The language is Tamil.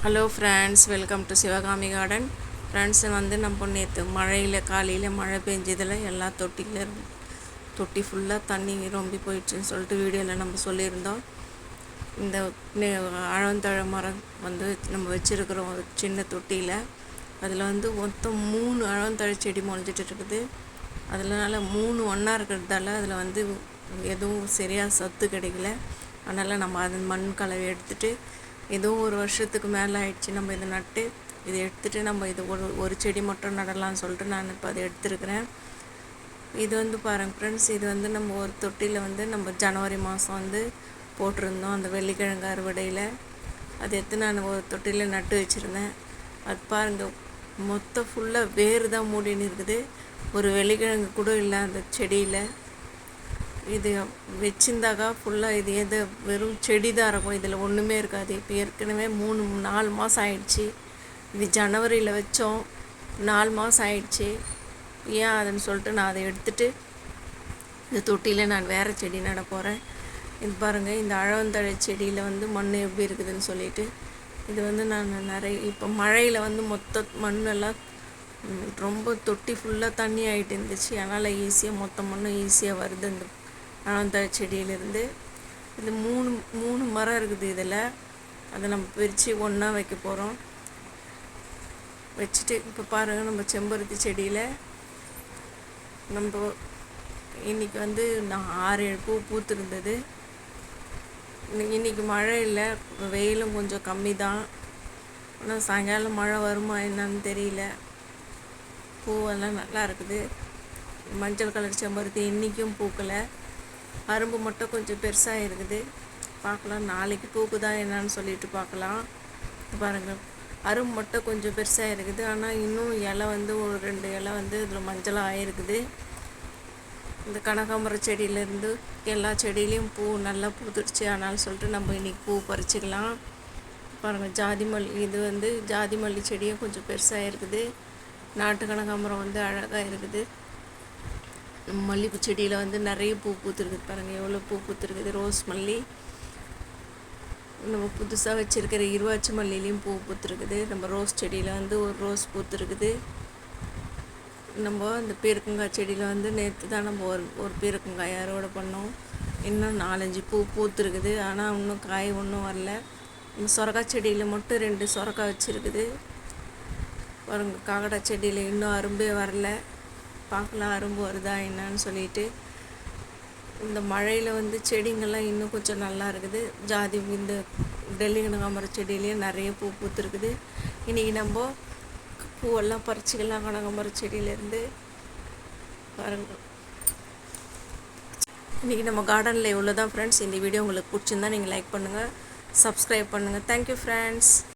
Hello friends, welcome to Sivakami garden. Friends நம்ம நேற்று காலையில் மழை பெஞ்சதில் எல்லா தொட்டி ஃபுல்லாக தண்ணி ரொம்பி போயிடுச்சுன்னு சொல்லிட்டு வீடியோவில் நம்ம சொல்லியிருந்தோம். இந்த அழந்தழை மரம் நம்ம வச்சுருக்கிறோம் ஒரு சின்ன தொட்டியில். அதில் மொத்தம் 3 அழந்தழை செடி முளைஞ்சிட்டு இருக்குது. அதனால 3 ஒன்றா இருக்கிறதால அதில் எதுவும் சரியாக சத்து கிடைக்கல. அதனால் நம்ம அது மண் கலவை எடுத்துகிட்டு ஏதோ ஒரு வருஷத்துக்கு மேலே ஆயிடுச்சு நம்ம இதை நட்டு. இதை எடுத்துகிட்டு நம்ம இது ஒரு செடி மட்டும் நடலாம்னு சொல்லிட்டு நான் இப்போ அதை எடுத்துருக்கிறேன். இது பாருங்கள் ஃப்ரெண்ட்ஸ், இது நம்ம ஒரு தொட்டியில் நம்ம ஜனவரி மாதம் போட்டிருந்தோம். அந்த வெள்ளிக்கிழங்கு அறுவடையில் அது எடுத்து நான் ஒரு தொட்டியில் நட்டு வச்சுருந்தேன். அது பாருங்கள், மொத்தம் ஃபுல்லாக வேறு தான் மூடின்னு இருக்குது. ஒரு வெள்ளிக்கிழங்கு கூட இல்லை அந்த செடியில். இது வச்சிருந்தாக்கா ஃபுல்லாக இது வெறும் செடி தான் இருக்கும், இதில் ஒன்றுமே இருக்காது. இப்போ ஏற்கனவே 4 மாதம் ஆயிடுச்சு. இது ஜனவரியில் வச்சோம், 4 மாதம் ஆயிடுச்சு. ஏன் அதுன்னு சொல்லிட்டு நான் அதை எடுத்துகிட்டு இந்த தொட்டியில் நான் வேறு செடி நட போகிறேன். இது பாருங்கள், இந்த அழவந்தழை செடியில் மண் எப்படி இருக்குதுன்னு சொல்லிட்டு இது நான் இப்போ மழையில் மொத்த மண்ணெல்லாம் ரொம்ப தொட்டி ஃபுல்லாக தண்ணி ஆகிட்டு இருந்துச்சு. அதனால் ஈஸியாக மொத்த மண்ணும் ஈஸியாக வருது இந்த அழந்தழை செடியிலேருந்து. இது 3 மரம் இருக்குது இதில். அதை நம்ம பிரித்து ஒன்றா வைக்க போகிறோம். வச்சுட்டு இப்போ பாருங்கள், நம்ம செம்பருத்தி செடியில் நம்ம இன்றைக்கி நான் 6-7 பூ பூத்துருந்தது. இன்றைக்கி மழை இல்லை, வெயிலும் கொஞ்சம் கம்மி தான். ஆனால் சாயங்காலம் மழை வருமா என்னன்னு தெரியல. பூவெல்லாம் நல்லா இருக்குது. மஞ்சள் கலர் செம்பருத்தி இன்றைக்கும் பூக்கலை. அரும்பு மட்டும் கொஞ்சம் பெருசாக இருக்குது. பார்க்கலாம், நாளைக்கு பூக்குதா என்னன்னு சொல்லிட்டு பார்க்கலாம். பாருங்கள், அரும்பு மட்டும் கொஞ்சம் பெருசாக இருக்குது. ஆனால் இன்னும் இலை ஒரு 2 இலை இதில் மஞ்சளாக ஆகிருக்குது. இந்த கனகாம்பர செடியிலேருந்து எல்லா செடியிலையும் பூ நல்லா பூத்துடுச்சு. ஆனால் சொல்லிட்டு நம்ம இன்றைக்கி பூ பறிச்சிக்கலாம். பாருங்கள், ஜாதி மல்லி இது ஜாதி மல்லி செடியும் கொஞ்சம் பெருசாக இருக்குது. நாட்டு கனகாம்பரம் அழகாக இருக்குது. மல்லிகைப்பூ செடியில் நிறைய பூ பூத்துருக்குது. பாருங்கள் எவ்வளோ பூ பூத்துருக்குது. ரோஸ் மல்லி, நம்ம புதுசாக வச்சுருக்கிற இருவாச்சி மல்லிலையும் பூ பூத்துருக்குது. நம்ம ரோஸ் செடியில் ஒரு ரோஸ் பூத்துருக்குது. நம்ம அந்த பீர்க்கங்காய் செடியில் நேற்று தான் நம்ம ஒரு பீர்க்கங்காய் அறுவடை பண்ணோம். இன்னும் 4-5 பூ பூத்துருக்குது. ஆனால் இன்னும் காய் ஒன்றும் வரல. இந்த சொரக்காய் செடியில் மட்டும் 2 சொரக்காய் வச்சுருக்குது. பாருங்கள், காக்கடா செடியில் இன்னும் அரும்பே வரல. பார்க்கலாம் அரும்பு வருதா என்னன்னு சொல்லிட்டு. இந்த மழையில் செடிங்கள்லாம் இன்னும் கொஞ்சம் நல்லா இருக்குது. இந்த டெல்லி கனகாம்பர செடியிலேயே நிறைய பூ பூத்துருக்குது. இன்றைக்கி நம்ம பூவெல்லாம் பறிச்சிக்கலாம் கனகாம்பர செடியிலேருந்து. பாருங்கள், இன்றைக்கி நம்ம கார்டனில் இவ்வளோ தான் ஃப்ரெண்ட்ஸ். இந்த வீடியோ உங்களுக்கு பிடிச்சிருந்தா நீங்கள் லைக் பண்ணுங்கள், சப்ஸ்கிரைப் பண்ணுங்கள். Thank you friends.